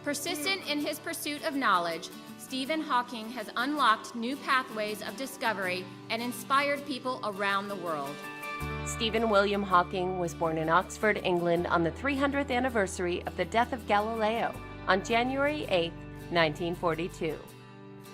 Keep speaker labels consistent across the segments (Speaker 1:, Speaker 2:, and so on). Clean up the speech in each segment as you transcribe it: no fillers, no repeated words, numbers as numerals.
Speaker 1: Persistent in his pursuit of knowledge, Stephen Hawking has unlocked new pathways of discovery and inspired people around the world.
Speaker 2: Stephen William Hawking was born in Oxford, England on the 300th anniversary of the death of Galileo on January 8, 1942.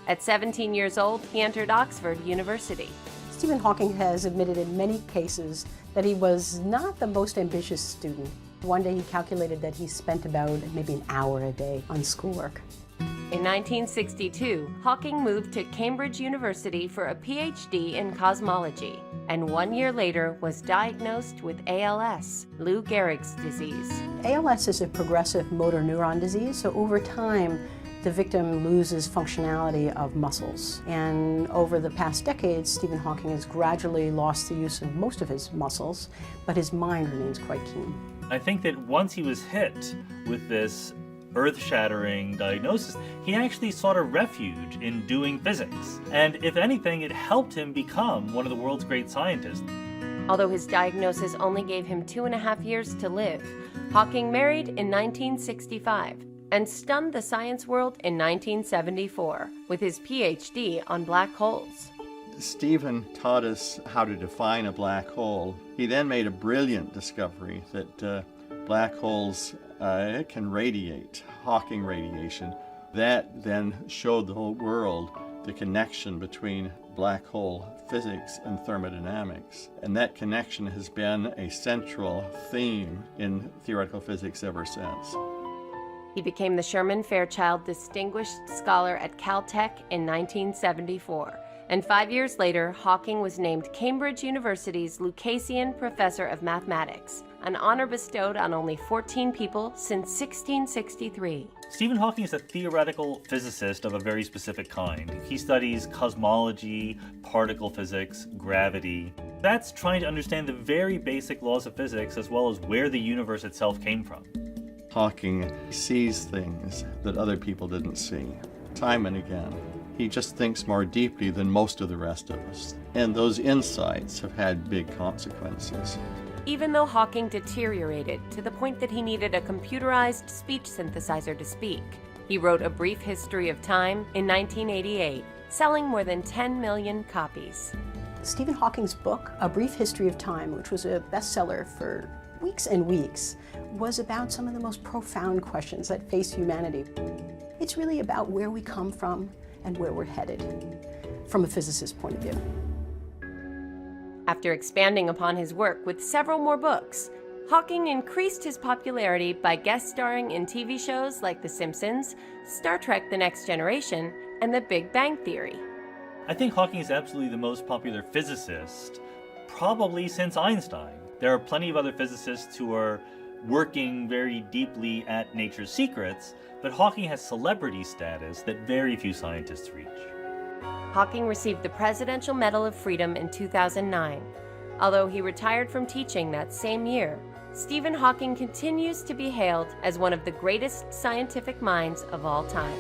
Speaker 2: At 17 years old, he entered Oxford University.
Speaker 3: Stephen Hawking has admitted in many cases that he was not the most ambitious student. One day he calculated that he spent about maybe an hour a day on schoolwork.
Speaker 2: In 1962, Hawking moved to Cambridge University for a PhD in cosmology, and 1 year later was diagnosed with ALS, Lou Gehrig's disease.
Speaker 3: ALS is a progressive motor neuron disease, so over time, the victim loses functionality of muscles. And over the past decades, Stephen Hawking has gradually lost the use of most of his muscles, but his mind remains quite keen.
Speaker 4: I think that once he was hit with this earth-shattering diagnosis, he actually sought a refuge in doing physics. And if anything, it helped him become one of the world's great scientists.
Speaker 2: Although his diagnosis only gave him 2.5 years to live, Hawking married in 1965 and stunned the science world in 1974 with his PhD on black holes.
Speaker 5: Stephen taught us how to define a black hole. He then made a brilliant discovery that black holes can radiate, Hawking radiation. That then showed the whole world the connection between black hole physics and thermodynamics. And that connection has been a central theme in theoretical physics ever since.
Speaker 2: He became the Sherman Fairchild Distinguished Scholar at Caltech in 1974. And 5 years later, Hawking was named Cambridge University's Lucasian Professor of Mathematics, an honor bestowed on only 14 people since 1663.
Speaker 4: Stephen Hawking is a theoretical physicist of a very specific kind. He studies cosmology, particle physics, gravity. That's trying to understand the very basic laws of physics as well as where the universe itself came from.
Speaker 5: Hawking sees things that other people didn't see, time and again. He just thinks more deeply than most of the rest of us. And those insights have had big consequences.
Speaker 2: Even though Hawking deteriorated to the point that he needed a computerized speech synthesizer to speak, he wrote A Brief History of Time in 1988, selling more than 10 million copies.
Speaker 3: Stephen Hawking's book, A Brief History of Time, which was a bestseller for weeks and weeks, was about some of the most profound questions that face humanity. It's really about where we come from and where we're headed, from a physicist's point of view.
Speaker 2: After expanding upon his work with several more books, Hawking increased his popularity by guest starring in TV shows like The Simpsons, Star Trek: The Next Generation, and The Big Bang Theory.
Speaker 4: I think Hawking is absolutely the most popular physicist, probably since Einstein. There are plenty of other physicists who are working very deeply at nature's secrets, but Hawking has celebrity status that very few scientists reach.
Speaker 2: Hawking received the Presidential Medal of Freedom in 2009. Although he retired from teaching that same year, Stephen Hawking continues to be hailed as one of the greatest scientific minds of all time.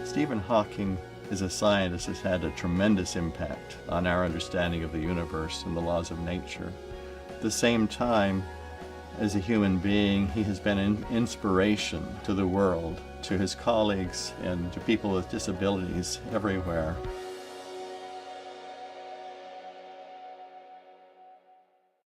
Speaker 5: Stephen Hawking is a scientist who's had a tremendous impact on our understanding of the universe and the laws of nature. At the same time, as a human being, he has been an inspiration to the world, to his colleagues, and to people with disabilities everywhere.